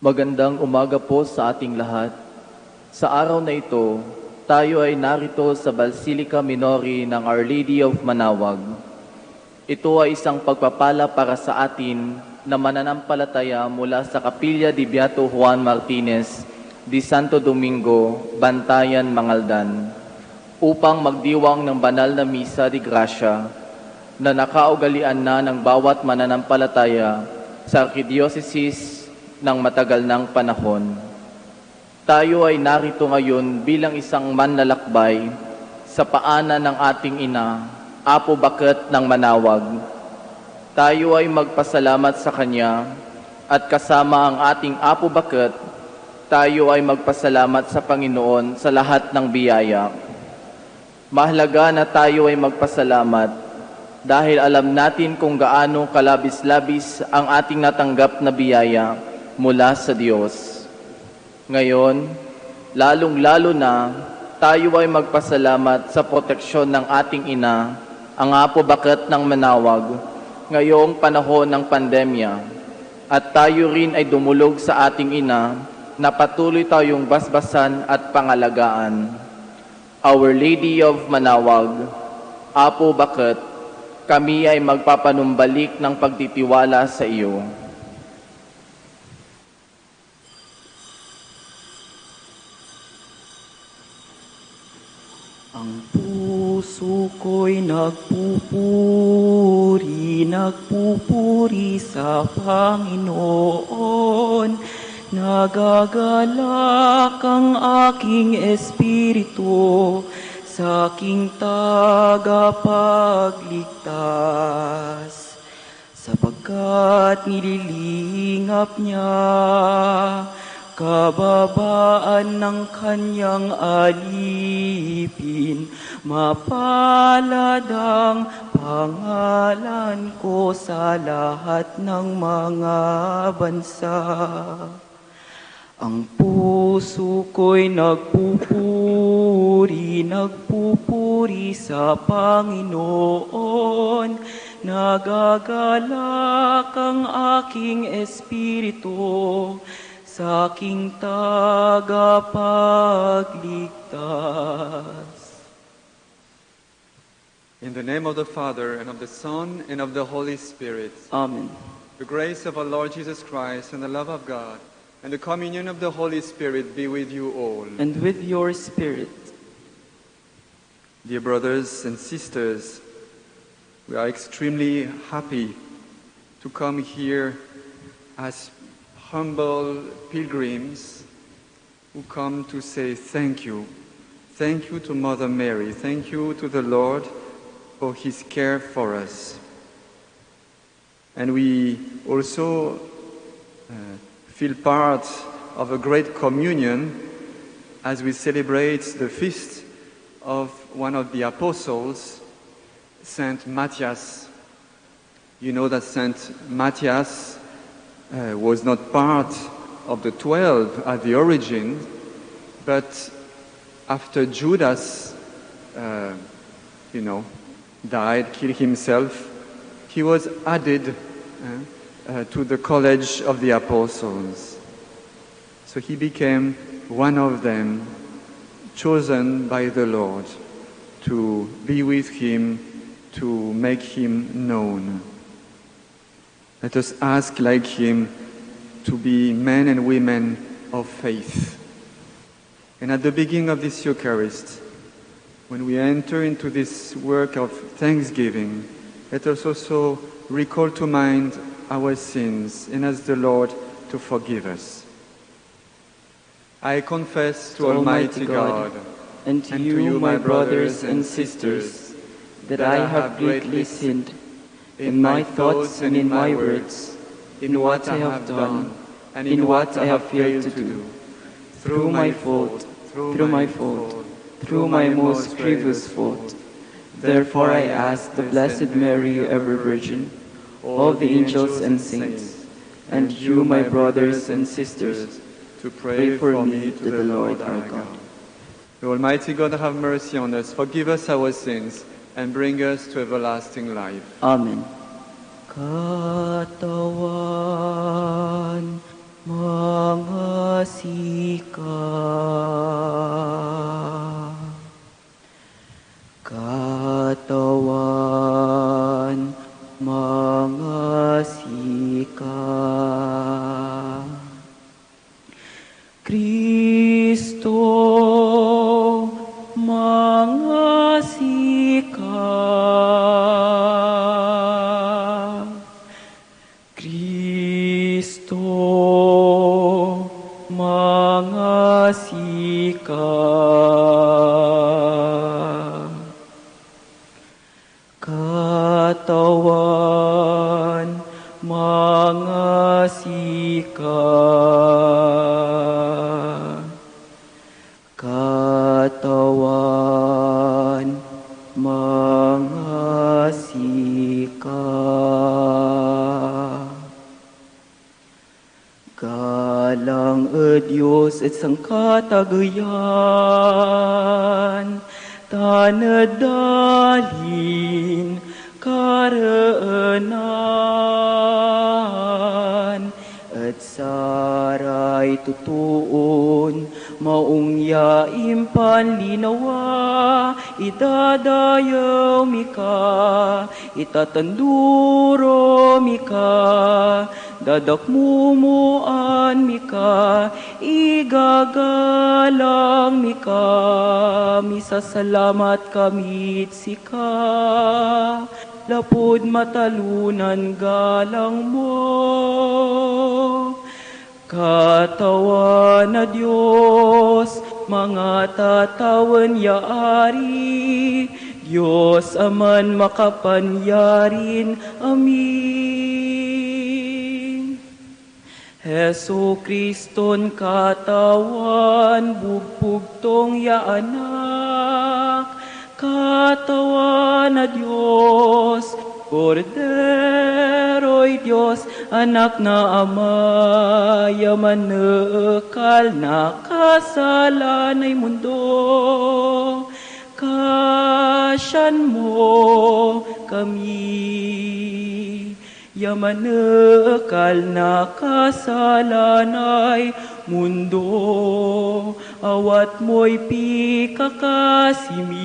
Magandang umaga po sa ating lahat. Sa araw na ito, tayo ay narito sa Basilica Minori ng Our Lady of Manaoag. Ito ay isang pagpapala para sa atin na mananampalataya mula sa Kapilya di Beato Juan Martinez di Santo Domingo, Bantayan, Mangaldan, upang magdiwang ng banal na misa di Gracia na nakaugalian na ng bawat mananampalataya sa Archdiocese ng matagal ng panahon. Tayo ay narito ngayon bilang isang manlalakbay sa paanan ng ating ina, Apo Bakit ng Manaoag. Tayo ay magpasalamat sa Kanya at kasama ang ating Apo Bakit, tayo ay magpasalamat sa Panginoon sa lahat ng biyaya. Mahalaga na tayo ay magpasalamat dahil alam natin kung gaano kalabis-labis ang ating natanggap na biyaya mula sa Diyos. Ngayon, lalong-lalo na, tayo ay magpasalamat sa proteksyon ng ating ina, ang Apo Bakit ng Manaoag, ngayong panahon ng pandemya. At tayo rin ay dumulog sa ating ina na patuloy tayong basbasan at pangalagaan. Our Lady of Manaoag, Apo Bakit, kami ay magpapanumbalik ng pagtitiwala sa iyo. Ang puso ko'y nagpupuri sa Panginoon. Nagagalak ang aking espiritu sa aking tagapagligtas, sapagkat nililingap niya kababaan ng kanyang alipin. Mapalad ang pangalan ko sa lahat ng mga bansa. Ang puso ko'y nagpupuri sa Panginoon. Nagagalak ang aking espiritu sa aking tagapagligtas. In the name of the Father, and of the Son, and of the Holy Spirit. Amen. The grace of our Lord Jesus Christ, and the love of God, and the communion of the Holy Spirit be with you all. And with your spirit. Dear brothers and sisters, we are extremely happy to come here as humble pilgrims who come to say thank you. Thank you to Mother Mary. Thank you to the Lord for His care for us. And we also feel part of a great communion as we celebrate the feast of one of the apostles, Saint Matthias. You know that Saint Matthias was not part of the 12 at the origin, but after Judas, died, killed himself, he was added to the college of the apostles. So he became one of them, chosen by the Lord to be with him, to make him known. Let us ask, like him, to be men and women of faith. And at the beginning of this Eucharist, when we enter into this work of thanksgiving, let us also recall to mind our sins and ask the Lord to forgive us. I confess to Almighty God and to you, my brothers and sisters, that I have greatly sinned in my thoughts and in my words, in what I have done and in what I have failed to do, through my fault, through my most grievous fault. Therefore I ask the Blessed Mary, ever Virgin, all the angels and saints, and you, my brothers and sisters, to pray for me to the Lord our God. The Almighty God have mercy on us, forgive us our sins, and bring us to everlasting life. Amen. Katawan mga sika. Katawan, mga sika. Kristo, mga sika. Kristo, mga sika. Katawan, mga sika. Katawan, mga sika. Galang Diyos at sangkatagayan, tanadalin karaanan, at saray tutuon, maong yaim panlinawa, idadayaw mika, itatanduro mika, dadakmumuan mika, igagalang mika, misasalamat kamit sika, lapud matalunan galang mo. Katawan na Diyos, mga tatawan yaari, Diyos aman makapanyarin, amin. Hesu Kriston katawan, bugpugtong yaanak, katawan na Diyos, Kordero'y Diyos, anak na Ama, yaman naekal na kasalanay mundo. Kasyan mo kami, yaman naekal na kasalanay mundo. Awat mo'y pikakasimi.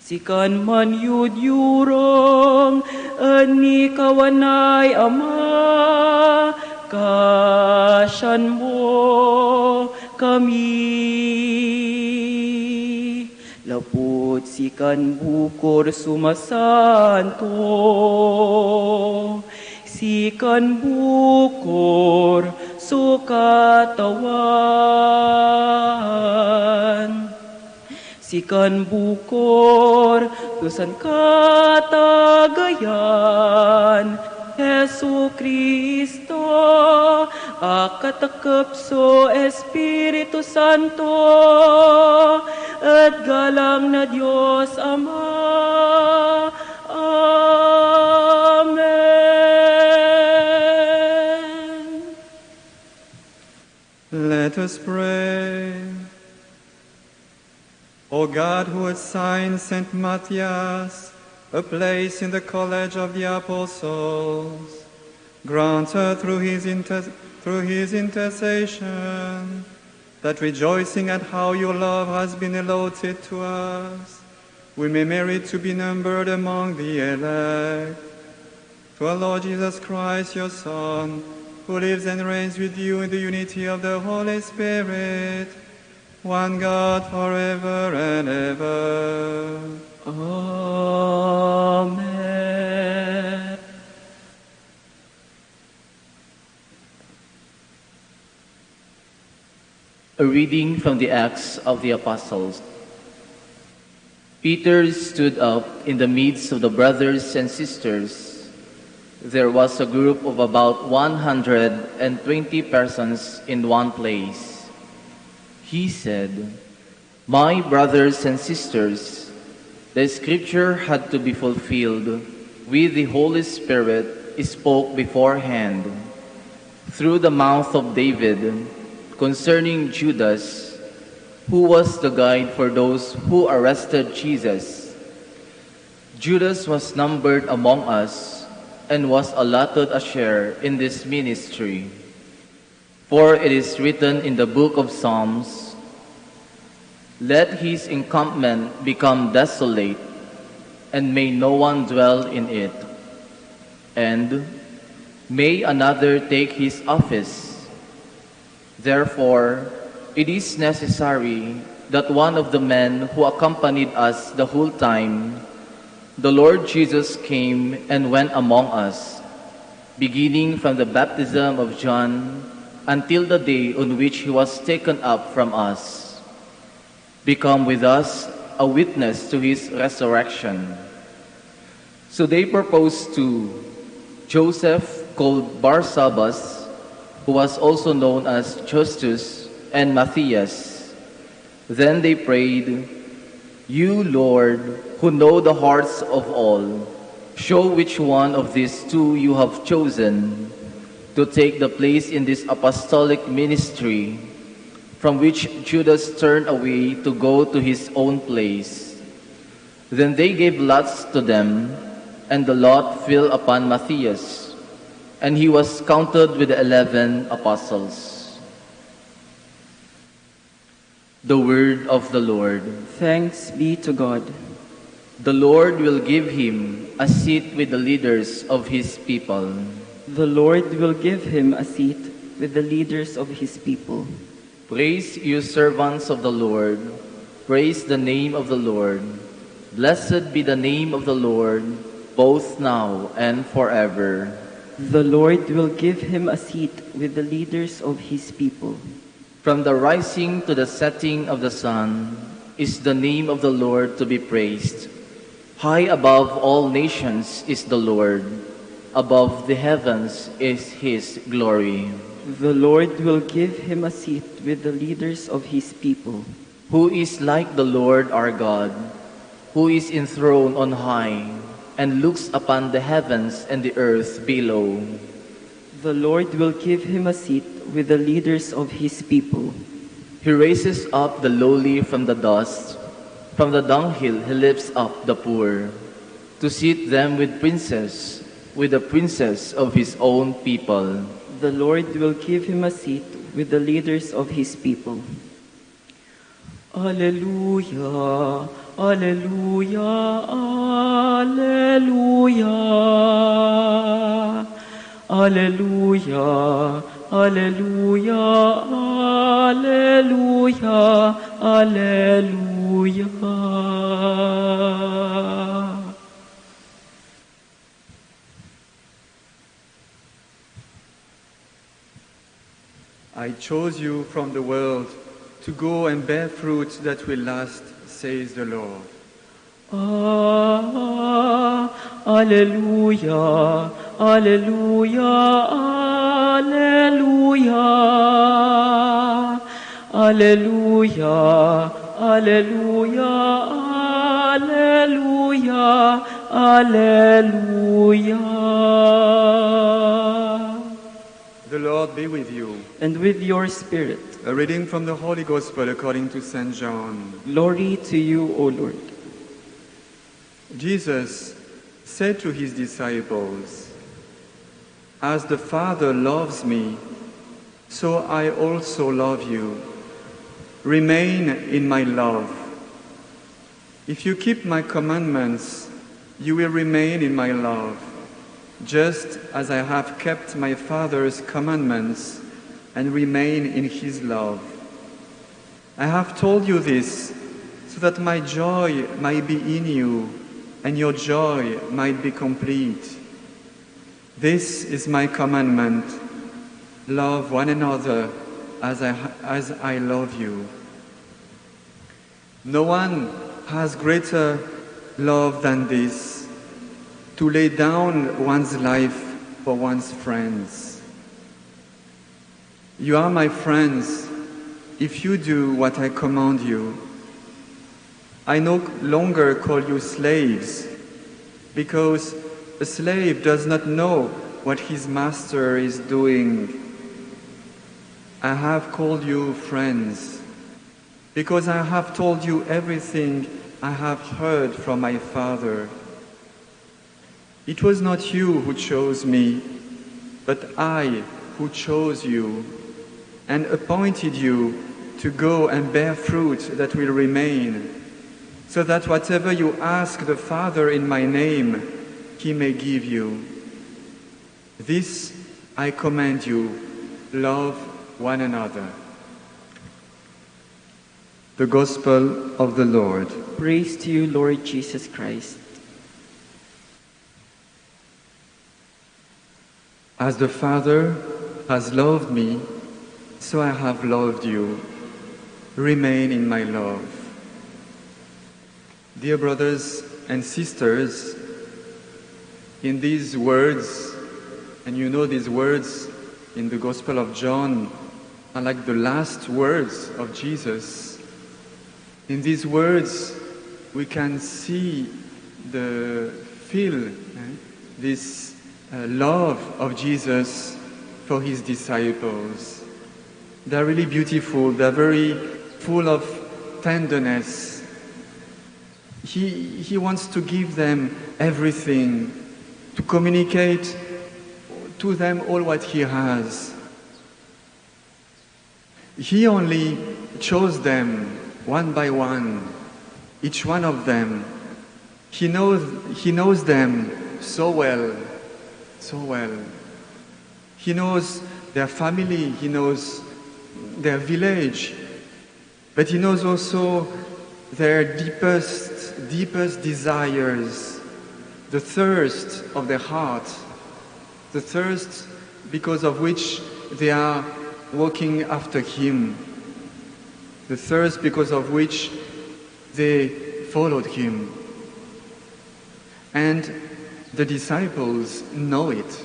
Sikan man yudyurong, ani kawanay Ama, kasyan mo kami. Lapot sikan bukor sumasanto, sikan bukor sukatawan. Sikan bukor, tusan katagayan, Hesu Kristo, akatakap so Espiritu Santo, at galang na Diyos Ama. Amen. Let us pray. O God, who assigned St. Matthias a place in the college of the apostles, grant her through his intercession that, rejoicing at how your love has been allotted to us, we may merit to be numbered among the elect. Through our Lord Jesus Christ, your Son, who lives and reigns with you in the unity of the Holy Spirit, one God forever and ever. Amen. A reading from the Acts of the Apostles. Peter stood up in the midst of the brothers and sisters. There was a group of about 120 persons in one place. He said, "My brothers and sisters, the scripture had to be fulfilled with the Holy Spirit spoke beforehand through the mouth of David concerning Judas, who was the guide for those who arrested Jesus. Judas was numbered among us, and was allotted a share in this ministry. For it is written in the book of Psalms, "Let his encampment become desolate, and may no one dwell in it. And may another take his office. Therefore, it is necessary that one of the men who accompanied us the whole time the Lord Jesus came and went among us, beginning from the baptism of John until the day on which he was taken up from us, become with us a witness to his resurrection." So they proposed to Joseph, called Barsabbas, who was also known as Justus, and Matthias. Then they prayed, "You, Lord, who know the hearts of all, show which one of these two you have chosen to take the place in this apostolic ministry, from which Judas turned away to go to his own place." Then they gave lots to them, and the lot fell upon Matthias, and he was counted with the 11 apostles. The word of the Lord. Thanks be to God. The Lord will give him a seat with the leaders of his people. The Lord will give him a seat with the leaders of his people. Praise you, servants of the Lord. Praise the name of the Lord. Blessed be the name of the Lord, both now and forever. The Lord will give him a seat with the leaders of his people. From the rising to the setting of the sun is the name of the Lord to be praised. High above all nations is the Lord. Above the heavens is his glory. The Lord will give him a seat with the leaders of his people. Who is like the Lord our God, who is enthroned on high and looks upon the heavens and the earth below? The Lord will give him a seat with the leaders of his people. He raises up the lowly from the dust. From the dunghill he lifts up the poor, to seat them with princes, with the princes of his own people. The Lord will give him a seat with the leaders of his people. Alleluia, alleluia, alleluia. Alleluia, alleluia, alleluia, alleluia. I chose you from the world to go and bear fruit that will last, says the Lord. Alleluia, alleluia, alleluia. Alleluia, alleluia, alleluia, alleluia. The Lord be with you. And with your spirit. A reading from the Holy Gospel according to St. John. Glory to you, O Lord. Jesus said to his disciples, "As the Father loves me, so I also love you. Remain in my love. If you keep my commandments, you will remain in my love, just as I have kept my Father's commandments and remain in his love. I have told you this so that my joy might be in you and your joy might be complete. This is my commandment: love one another as I love you. No one has greater love than this, to lay down one's life for one's friends. You are my friends if you do what I command you. I no longer call you slaves, because a slave does not know what his master is doing. I have called you friends, because I have told you everything I have heard from my Father. It was not you who chose me, but I who chose you and appointed you to go and bear fruit that will remain, so that whatever you ask the Father in my name, he may give you. This I command you, love one another. The Gospel of the Lord. Praise to you, Lord Jesus Christ. As the Father has loved me, so I have loved you. Remain in my love. Dear brothers and sisters, in these words, and you know these words in the Gospel of John are like the last words of Jesus. In these words, we can see feel this love of Jesus for his disciples. They're really beautiful. They're very full of tenderness. He wants to give them everything, to communicate to them all what he has. He only chose them one by one, each one of them. He knows them so well, so well. He knows their family, he knows their village, but he knows also their deepest desires, the thirst of their heart, the thirst because of which they are walking after him, the thirst because of which they followed him. And the disciples know it.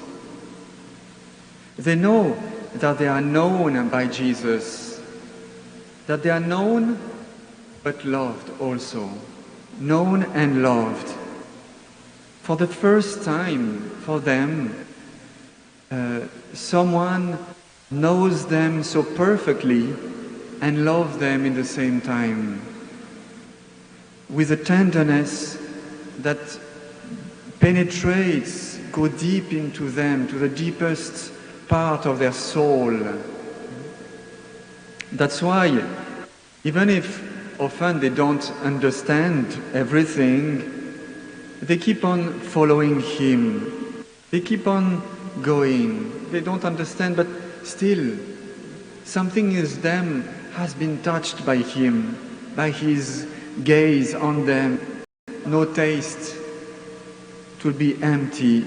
They know that they are known by Jesus, that they are known but loved also, known and loved. For the first time for them, someone knows them so perfectly and loves them in the same time, with a tenderness that penetrates, go deep into them, to the deepest part of their soul. That's why, even if often they don't understand everything, they keep on following him. They keep on going. They don't understand, but still, something in them has been touched by him, by his gaze on them. No taste. It will be empty.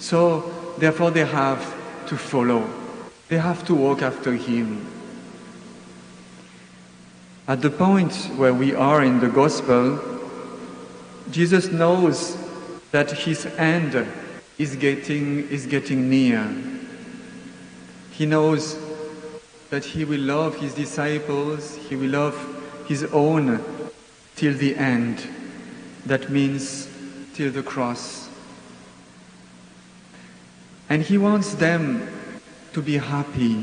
So, therefore, they have to follow. They have to walk after him. At the point where we are in the Gospel, Jesus knows that his end is getting near. He knows that he will love his disciples, he will love his own till the end. That means till the cross. And he wants them to be happy.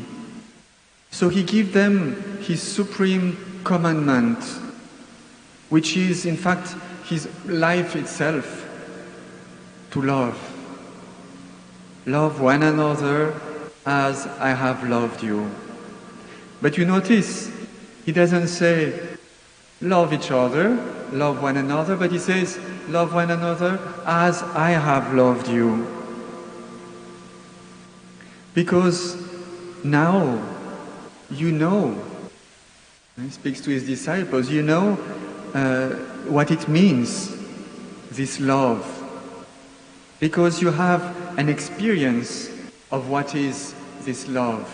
So he gives them his supreme commandment, which is in fact his life itself, to love. Love one another as I have loved you. But you notice, he doesn't say love each other, love one another, but he says love one another as I have loved you. Because now you know, he speaks to his disciples, you know what it means, this love. Because you have an experience of what is this love,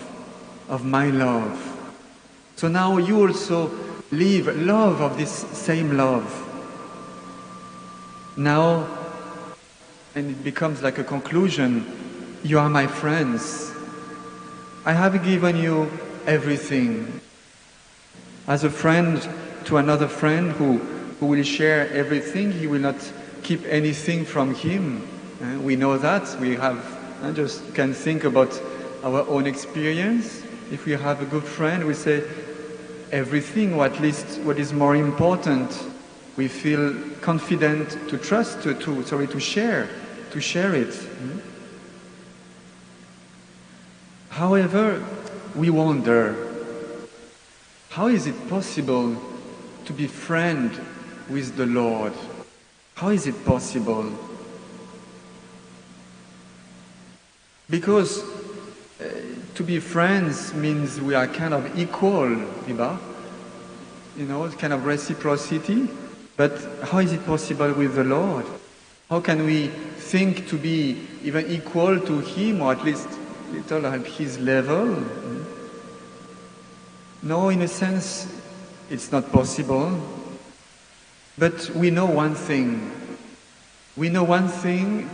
of my love. So now you also live love of this same love. Now, and it becomes like a conclusion, you are my friends. I have given you everything. As a friend to another friend who will share everything, he will not keep anything from him. We know that. We have, just can think about our own experience. If we have a good friend, we say everything, or at least what is more important, we feel confident to trust, to share. to share it. However, we wonder, how is it possible to be friend with the Lord? How is it possible? Because to be friends means we are kind of equal, kind of reciprocity. But how is it possible with the Lord? How can we think to be even equal to Him, or at least little at His level? No, in a sense, it's not possible. But we know one thing. We know one thing,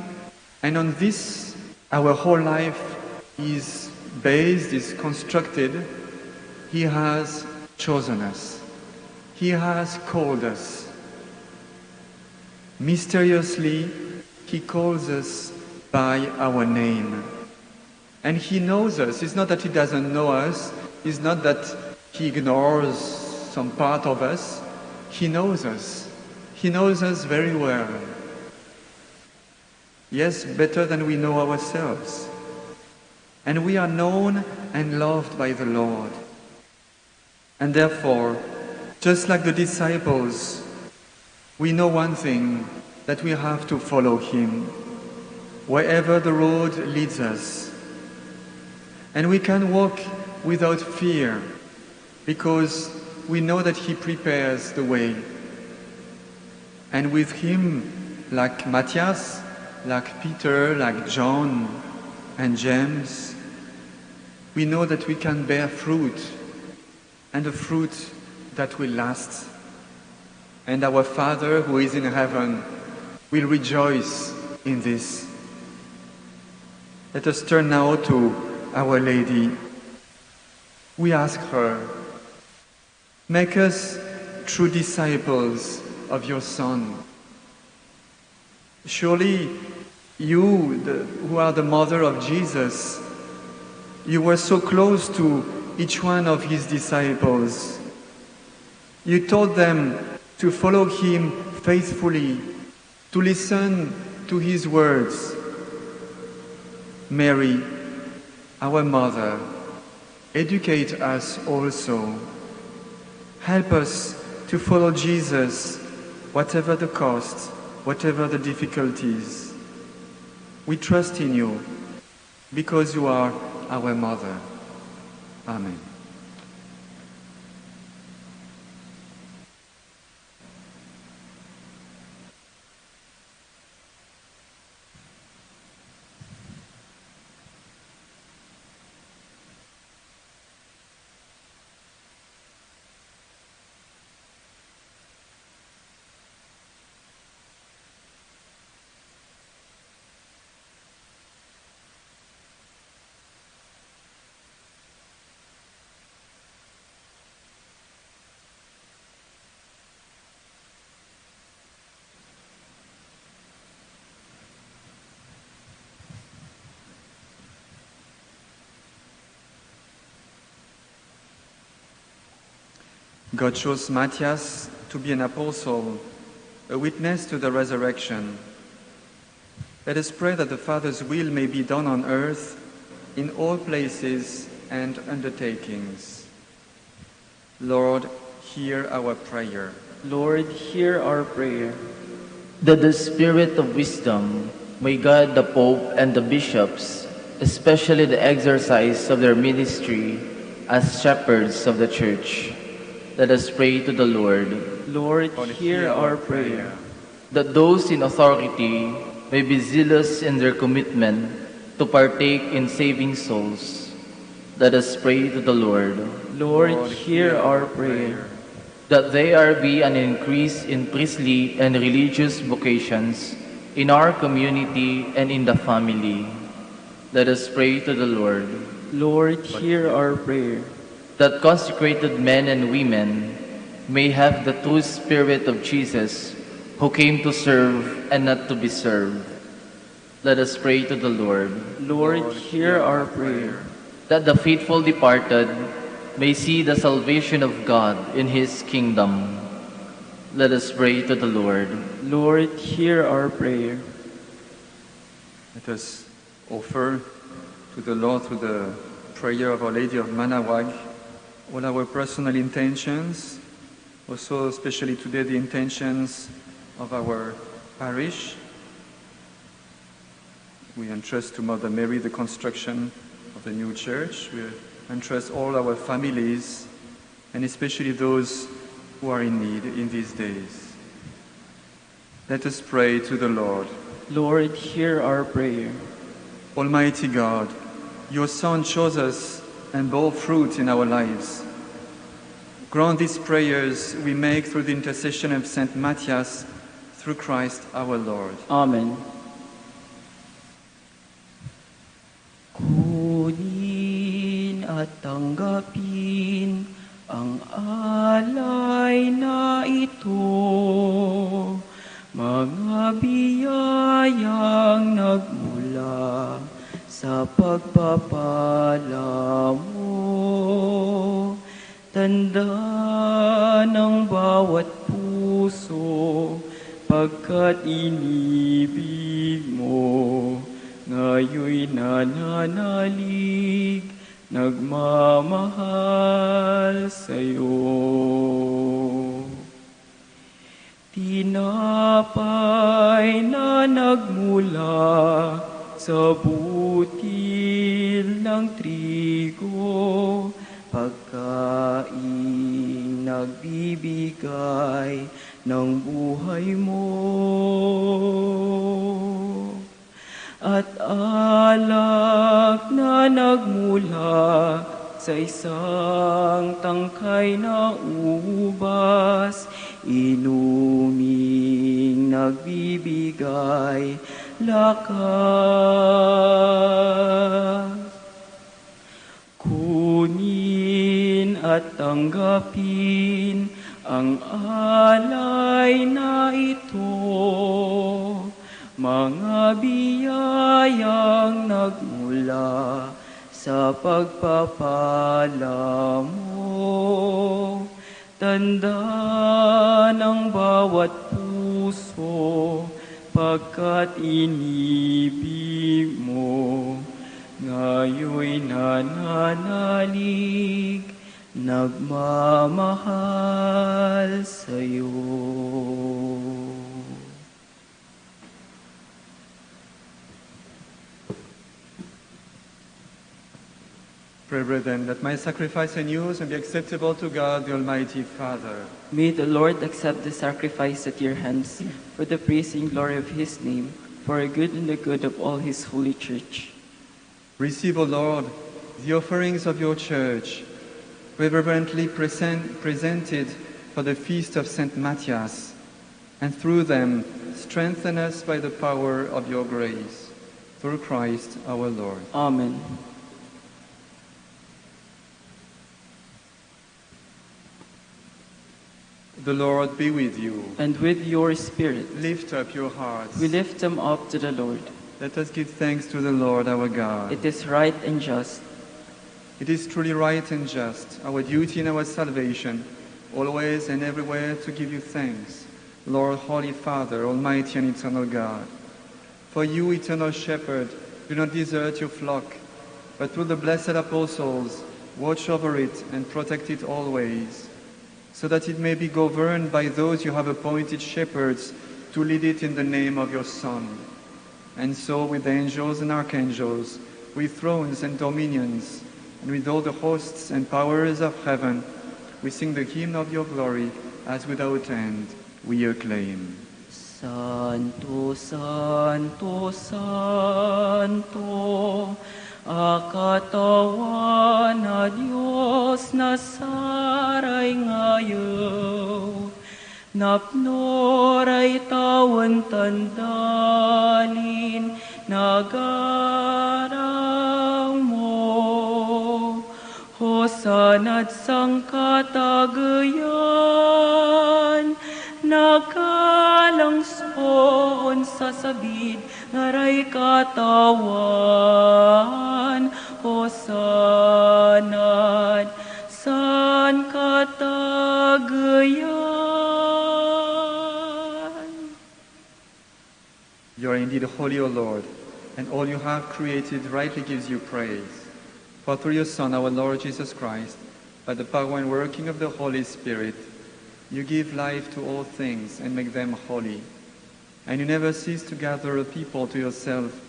and on this, our whole life is based, is constructed. He has chosen us. He has called us. Mysteriously, He calls us by our name. And He knows us. It's not that He doesn't know us. It's not that He ignores some part of us. He knows us. He knows us very well. Yes, better than we know ourselves. And we are known and loved by the Lord. And therefore, just like the disciples, we know one thing, that we have to follow Him wherever the road leads us. And we can walk without fear because we know that He prepares the way. And with Him, like Matthias, like Peter, like John and James, we know that we can bear fruit, and a fruit that will last. And our Father who is in heaven will rejoice in this. Let us turn now to Our Lady. We ask her, make us true disciples of your Son. Surely you, who are the mother of Jesus, you were so close to each one of his disciples. You taught them to follow him faithfully, to listen to his words. Mary, our mother, educate us also. Help us to follow Jesus, whatever the cost, whatever the difficulties. We trust in you, because you are our mother. Amen. God chose Matthias to be an apostle, a witness to the resurrection. Let us pray that the Father's will may be done on earth, in all places and undertakings. Lord, hear our prayer. Lord, hear our prayer. That the Spirit of wisdom may guide the Pope and the bishops, especially the exercise of their ministry as shepherds of the Church. Let us pray to the Lord. Lord, hear our prayer. That those in authority may be zealous in their commitment to partake in saving souls. Let us pray to the Lord. Lord, hear our prayer. That there be an increase in priestly and religious vocations in our community and in the family. Let us pray to the Lord. Lord, hear our prayer. That consecrated men and women may have the true spirit of Jesus, who came to serve and not to be served. Let us pray to the Lord. Lord, hear our prayer. That the faithful departed may see the salvation of God in his kingdom. Let us pray to the Lord. Lord, hear our prayer. Let us offer to the Lord through the prayer of Our Lady of Manaoag all our personal intentions, also especially today the intentions of our parish. We entrust to Mother Mary the construction of the new church. We entrust all our families, and especially those who are in need in these days. Let us pray to the Lord. Lord, hear our prayer. Almighty God, your Son chose us and bore fruit in our lives. Grant these prayers we make through the intercession of Saint Matthias, through Christ our Lord. Amen. Kunin at tanggapin ang alay na ito, mga biyayang nagmula sa pagpapala mo. Tanda ng bawat puso pagkat inibig mo. Ngayoy nananalig, nagmamahal sa'yo. Tinapay na nagmula sa butil ng trigo, pagkain nagbibigay ng buhay mo. At alak na nagmula sa isang tangkay na ubas, inuming nagbibigay lakas. Kunin at tanggapin ang alay na ito, mga biyayang nagmula sa pagpapala mo. Tanda ng bawat puso pagkat inibig mo. Ngayoy nananalig, nagmamahal sa'yo. Pray, brethren, that my sacrifice and yours may be acceptable to God, the Almighty Father. May the Lord accept the sacrifice at your hands for the praise and glory of his name, for the good and the good of all his holy church. Receive, O Lord, the offerings of your church, reverently presented for the feast of Saint Matthias, and through them strengthen us by the power of your grace. Through Christ our Lord. Amen. The Lord be with you. And with your spirit, Lift up your hearts. we lift them up to the Lord. Let us give thanks to the Lord our God. It is right and just, It is truly right and just, our duty and our salvation, always and everywhere to give you thanks, Lord, Holy Father, Almighty and eternal God. For you, eternal Shepherd, do not desert your flock, but through the blessed apostles, watch over it and protect it always, so that it may be governed by those you have appointed shepherds to lead it in the name of your Son. And so with the angels and archangels, with thrones and dominions, and with all the hosts and powers of heaven, we sing the hymn of your glory, as without end we acclaim. Santo, Santo, Santo, akatawan na Diyos na saray ngayon, napnoray tawan tandalin, nagarang mo, Hosana't sangkatagayan, nagalangson sa sabid, ngaray katawan, Hosana't san katagayan. You are indeed holy, O Lord, and all you have created rightly gives you praise. For through your Son, our Lord Jesus Christ, by the power and working of the Holy Spirit, you give life to all things and make them holy. And you never cease to gather a people to yourself,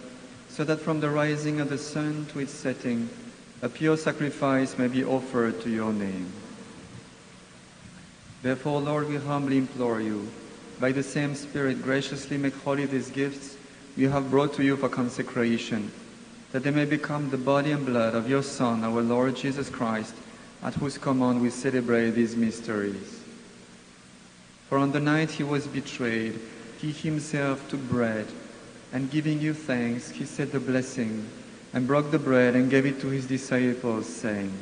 so that from the rising of the sun to its setting, a pure sacrifice may be offered to your name. Therefore, Lord, we humbly implore you, by the same Spirit, graciously make holy these gifts we have brought to you for consecration, that they may become the body and blood of your Son, our Lord Jesus Christ, at whose command we celebrate these mysteries. For on the night he was betrayed, he himself took bread, and giving you thanks, he said the blessing, and broke the bread and gave it to his disciples, saying,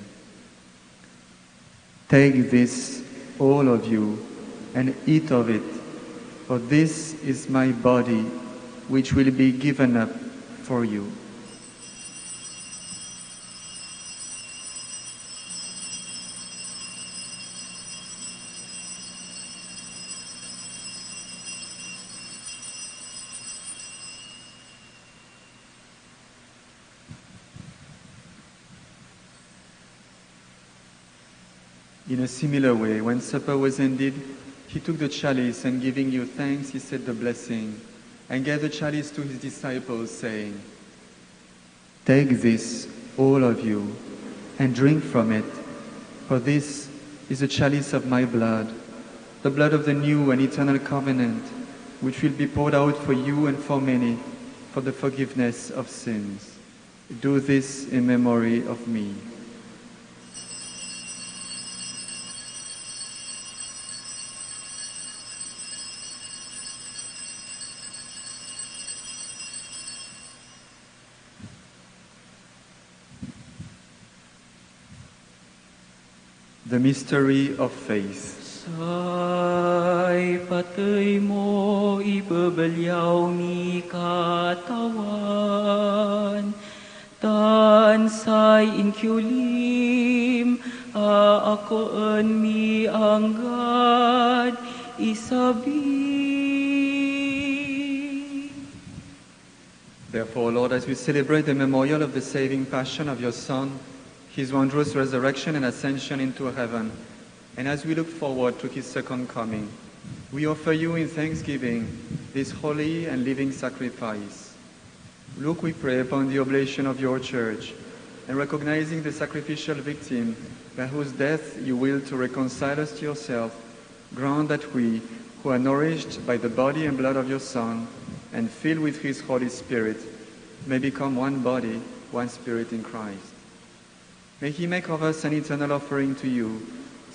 "Take this, all of you, and eat of it, for this is my body, which will be given up for you." In a similar way, when supper was ended, he took the chalice, and giving you thanks, he said the blessing, and gave the chalice to his disciples, saying, "Take this, all of you, and drink from it, for this is the chalice of my blood, the blood of the new and eternal covenant, which will be poured out for you and for many, for the forgiveness of sins. Do this in memory of me." The mystery of faith. Say patay mo ibabaliaw mi katawan, tansay inkyulim, akoon mi anggad isabi. Therefore, Lord, as we celebrate the memorial of the saving passion of your Son, his wondrous resurrection and ascension into heaven, and as we look forward to his second coming, we offer you in thanksgiving this holy and living sacrifice. Look, we pray, upon the oblation of your church, and recognizing the sacrificial victim by whose death you will to reconcile us to yourself, grant that we, who are nourished by the body and blood of your Son, and filled with his Holy Spirit, may become one body, one spirit in Christ. May he make of us an eternal offering to you,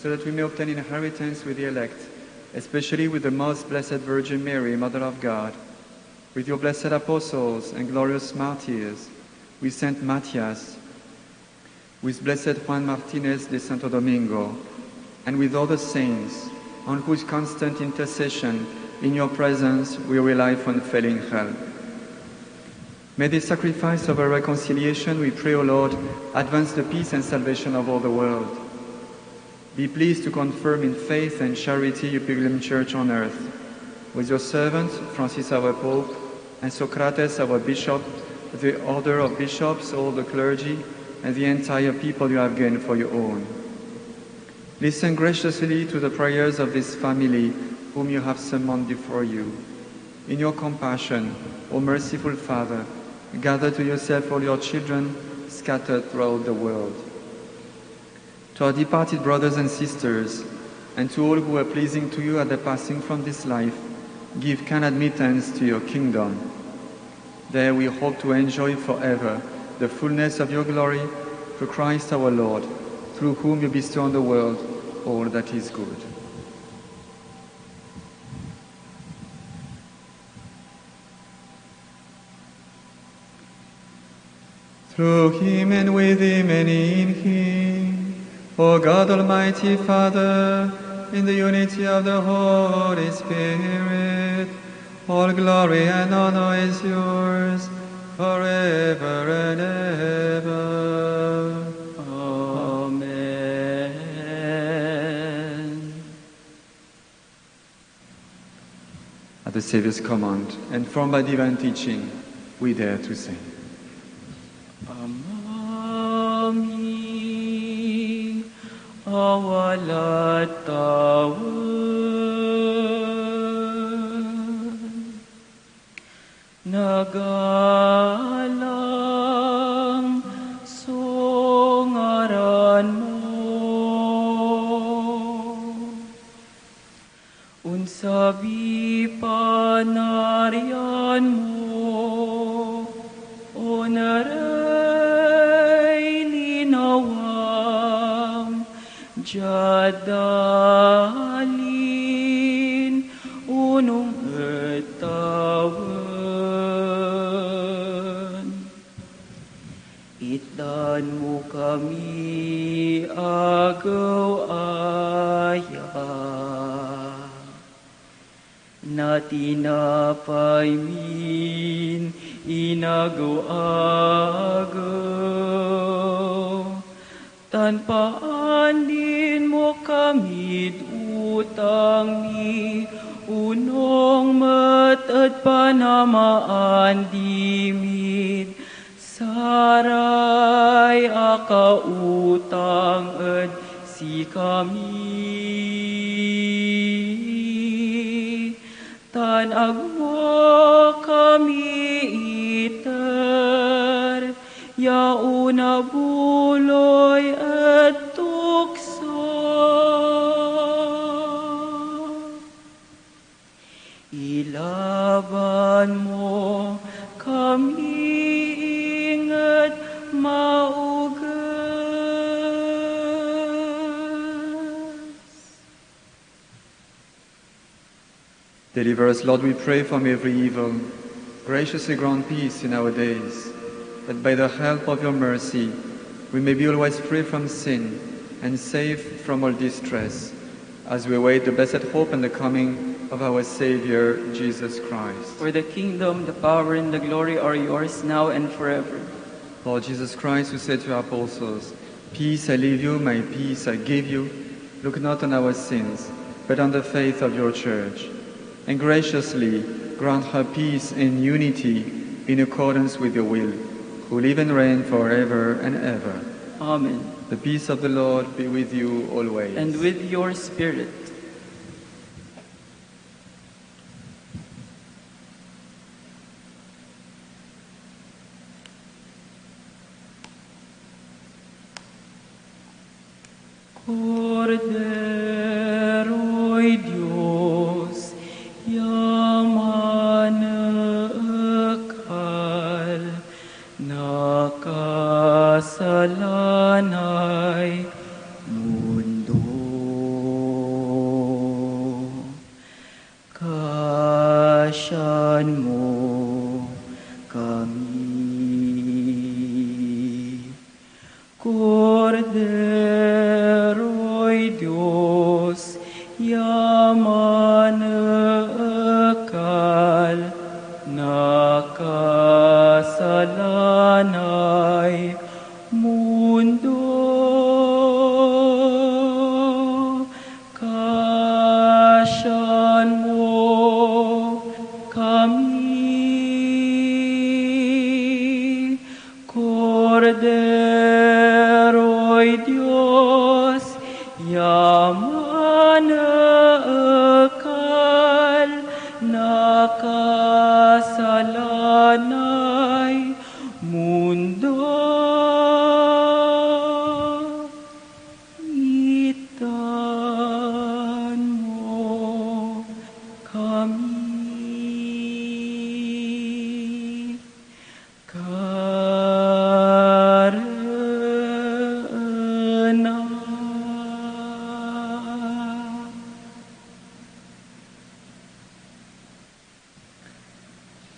so that we may obtain inheritance with the elect, especially with the most blessed Virgin Mary, Mother of God, with your blessed apostles and glorious martyrs, with Saint Matthias, with blessed Juan Martinez de Santo Domingo, and with all the saints, on whose constant intercession in your presence we rely for unfailing help. May this sacrifice of our reconciliation, we pray, O Lord, advance the peace and salvation of all the world. Be pleased to confirm in faith and charity your pilgrim church on earth, with your servant, Francis our Pope, and Socrates our Bishop, the order of bishops, all the clergy, and the entire people you have gained for your own. Listen graciously to the prayers of this family whom you have summoned before you. In your compassion, O merciful Father, gather to yourself all your children scattered throughout the world. To our departed brothers and sisters, and to all who are pleasing to you at the passing from this life, give kind admittance to your kingdom. There we hope to enjoy forever the fullness of your glory, through Christ our Lord, through whom you bestow on the world all that is good. Through him and with him and in him, O God Almighty Father, in the unity of the Holy Spirit, all glory and honor is yours forever and ever. Amen. At the Savior's command, and from by divine teaching, we dare to sing. Amami awalat tawan nagalang sungaran mo unsabi panarian mo onaray linawam jadalin unong etawan itlan mo kami agaw aya na tinapay min inagaw-agaw tanpaan din mo kami utang ni unong matad panamaan dimid saray akautang ed si kami tan agwa kami iter yauna buloy at tukso ilaban mo kami ingat maugas. Deliver us, Lord, we pray, from every evil. Graciously grant peace in our days, that by the help of your mercy we may be always free from sin and safe from all distress, as we await the blessed hope and the coming of our Savior, Jesus Christ. For the kingdom, the power, and the glory are yours now and forever. Lord Jesus Christ, who said to your apostles, "Peace I leave you, my peace I give you," look not on our sins, but on the faith of your church, and graciously grant her peace and unity in accordance with your will, who live and reign forever and ever. Amen. The peace of the Lord be with you always. And with your spirit. Cordero'y Diyos, yaman akal, nakasalanay mundo. Kasyan mo kami. Cordero'y Diyos, yaman akal, nakasalanay mundo. Kasyan mo kami. Cordero'y Diyos, yaman akal, nakasalanay mundo. Itan mo kami. Karena.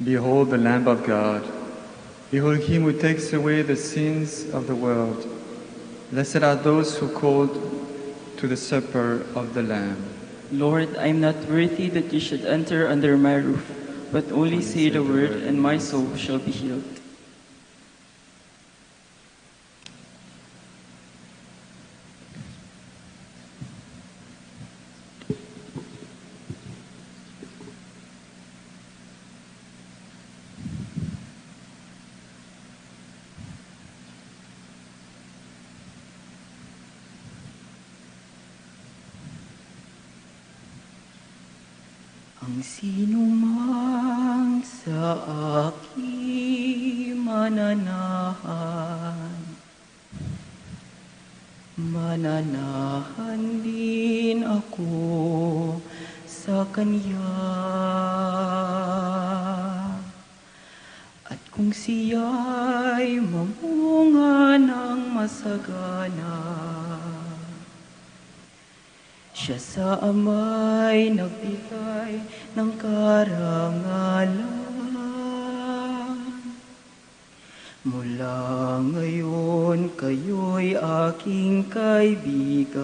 Behold the Lamb of God. Behold him who takes away the sins of the world. Blessed are those who called to the supper of the Lamb. Lord, I am not worthy that you should enter under my roof, but only say the word, and my soul shall be healed. Ang sinumang sa aking mananahan, mananahan din ako sa Kanya. At kung siya'y mamunga ng masagana, siya sa ama'y nagbigay ng karangalan. Mula ngayon kayo'y aking kaibigan.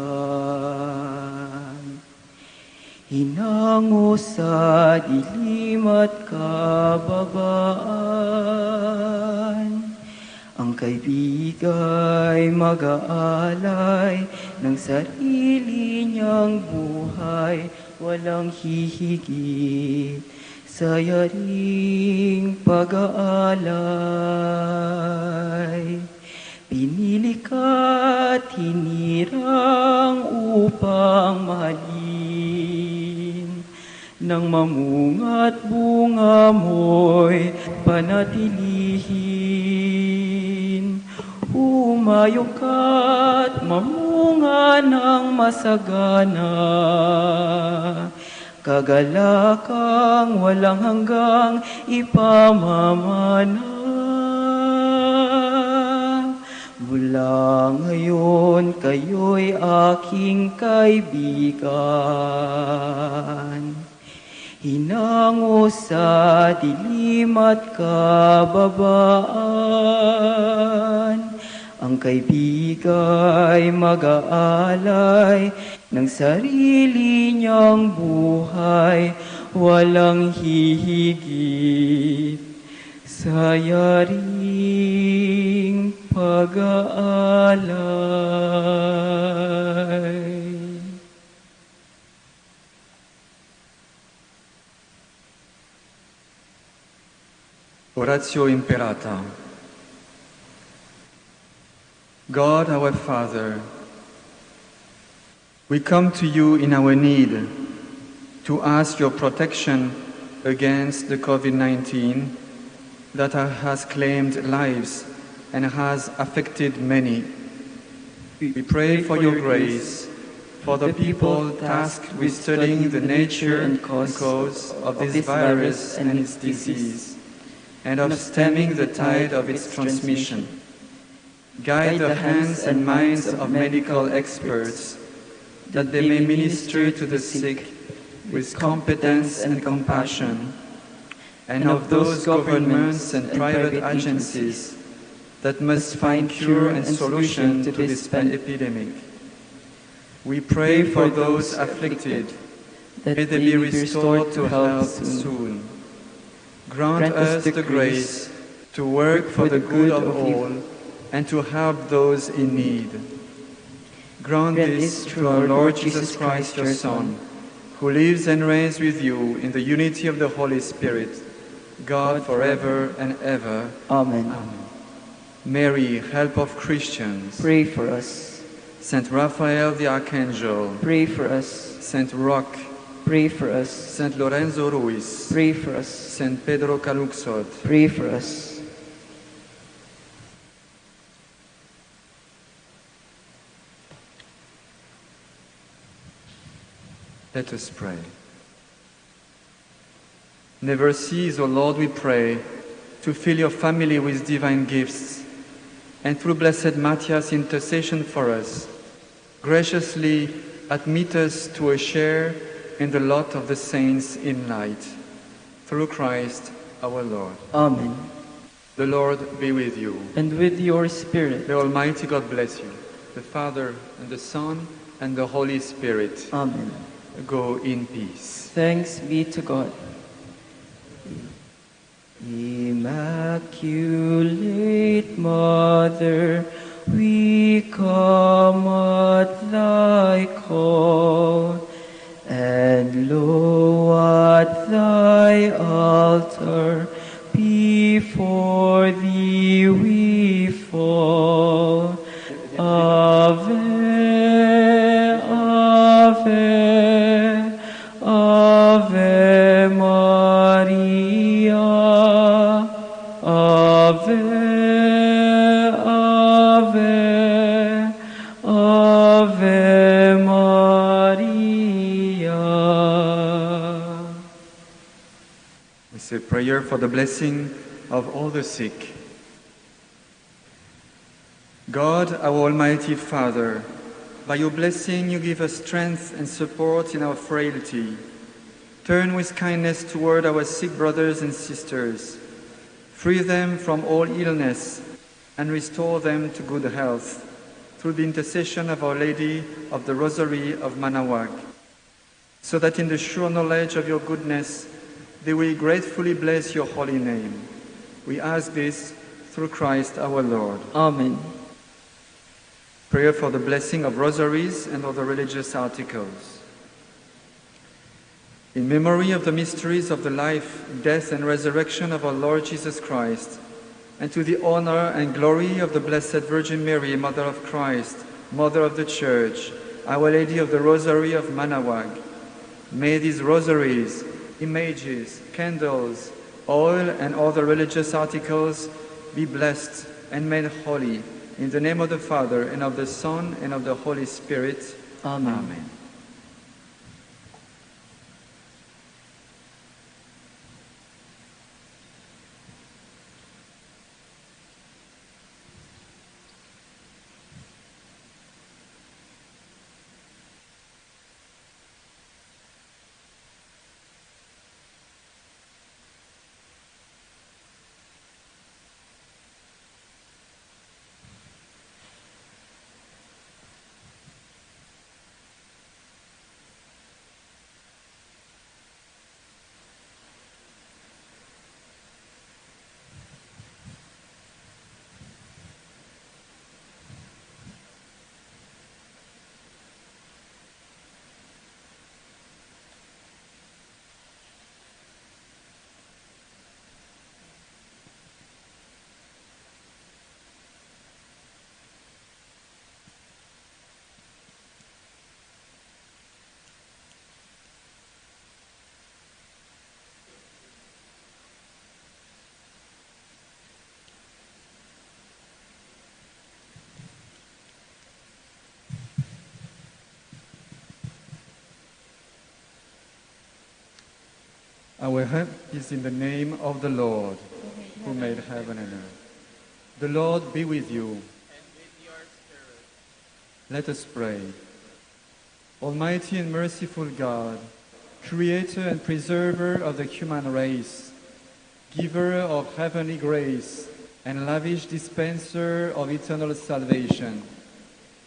Hinango sa dilim at kababaan. Ang kaibigay mag-aalay ng sarili niyang buhay, walang hihigit sa yaring pag-aalay. Pinili ka't hinirang upang mahalin, nang mamunga't bunga mo'y panatilihin. Humayo ka't mamunga ng masagana, kagalakang walang hanggang ipamamana. Mula ngayon kayo'y aking kaibigan. Hinango sa dilim at kababaan. Ang kaibigay mag-aalay ng sarili niyang buhay, walang hihigit sa yaring pag-aalay. Oratio imperata. God, our Father, we come to you in our need to ask your protection against the COVID-19 that has claimed lives and has affected many. We pray for your grace for the people tasked with studying the nature and cause of this virus and its disease, and of stemming the tide of its transmission. Guide the hands and minds of medical experts, that they may minister to the sick with competence and compassion, and of those governments and private agencies that must find cure and solution to this epidemic. We pray for those afflicted, that may they be restored to health soon. Grant us the grace to work for the good of all and to help those in need. Grant this through our Lord Jesus Christ, your Son, who lives and reigns with you in the unity of the Holy Spirit, God forever and ever. Amen. Amen. Mary, help of Christians, Pray for us. Saint Raphael the Archangel, Pray for us. Saint Roch, Pray for us. Saint Lorenzo Ruiz, Pray for us. Saint Pedro Caluxot, Pray for us. Let us pray. Never cease, O Lord, we pray, to fill your family with divine gifts, and through Blessed Matthias' intercession for us, graciously admit us to a share in the lot of the saints in light. Through Christ our Lord. Amen. The Lord be with you. And with your spirit. The Almighty God bless you, the Father and the Son and the Holy Spirit. Amen. Go in peace. Thanks be to God. Immaculate Mother, we come at thy call, and lo, at thy altar before thee we fall. Ave, Ave, Ave. Maria, Ave, Ave, Ave Maria. We say prayer for the blessing of all the sick. God, our Almighty Father, by your blessing you give us strength and support in our frailty. Turn with kindness toward our sick brothers and sisters. Free them from all illness and restore them to good health through the intercession of Our Lady of the Rosary of Manaoag, so that in the sure knowledge of your goodness they will gratefully bless your holy name. We ask this through Christ our Lord. Amen. Prayer for the blessing of rosaries and other religious articles. In memory of the mysteries of the life, death, and resurrection of our Lord Jesus Christ, and to the honor and glory of the Blessed Virgin Mary, Mother of Christ, Mother of the Church, Our Lady of the Rosary of Manaoag, may these rosaries, images, candles, oil, and other religious articles be blessed and made holy. In the name of the Father, and of the Son, and of the Holy Spirit. Amen. Amen. Our help is in the name of the Lord, who made heaven and earth. The Lord be with you. And with your spirit. Let us pray. Almighty and merciful God, Creator and Preserver of the human race, Giver of heavenly grace, and lavish dispenser of eternal salvation,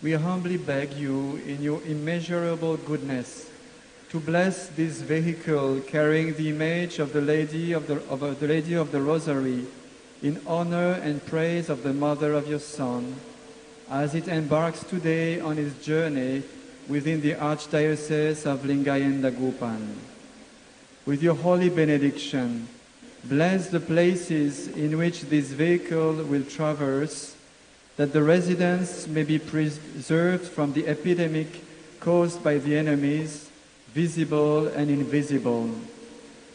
we humbly beg you in your immeasurable goodness to bless this vehicle carrying the image of the Lady of the Rosary in honor and praise of the Mother of your Son, as it embarks today on its journey within the Archdiocese of Lingayen-Dagupan. With your holy benediction, bless the places in which this vehicle will traverse, that the residents may be preserved from the epidemic caused by the enemies, visible and invisible.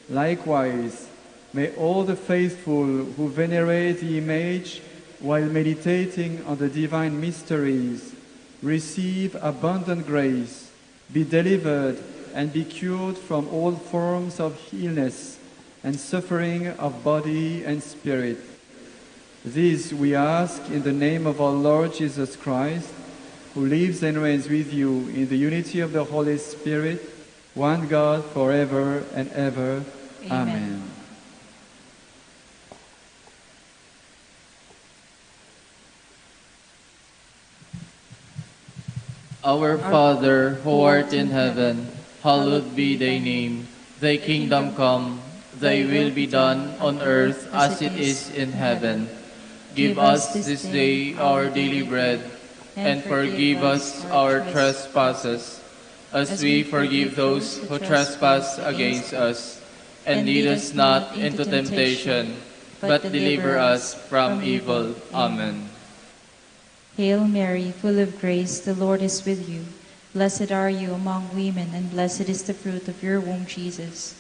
Likewise, may all the faithful who venerate the image while meditating on the divine mysteries receive abundant grace, be delivered and be cured from all forms of illness and suffering of body and spirit. This we ask in the name of our Lord Jesus Christ, who lives and reigns with you in the unity of the Holy Spirit, one God, forever and ever. Amen. Our Father, who art in heaven, hallowed be thy name. Thy kingdom come, thy will be done on earth as it is in heaven. Give us this day our daily bread, and forgive us our trespasses, as we forgive those who trespass against us. And lead us not into temptation, but deliver us from evil. Amen. Hail Mary, full of grace, the Lord is with you. Blessed are you among women, and blessed is the fruit of your womb, Jesus.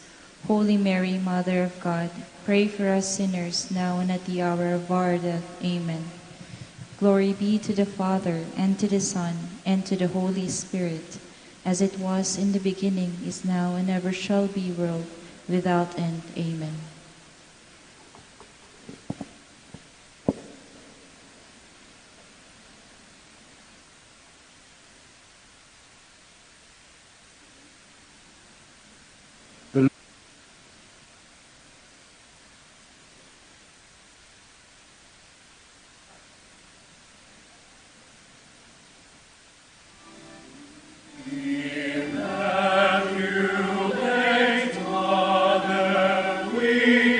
Holy Mary, Mother of God, pray for us sinners now and at the hour of our death. Amen. Glory be to the Father, and to the Son, and to the Holy Spirit, as it was in the beginning, is now, and ever shall be, world without end. Amen. We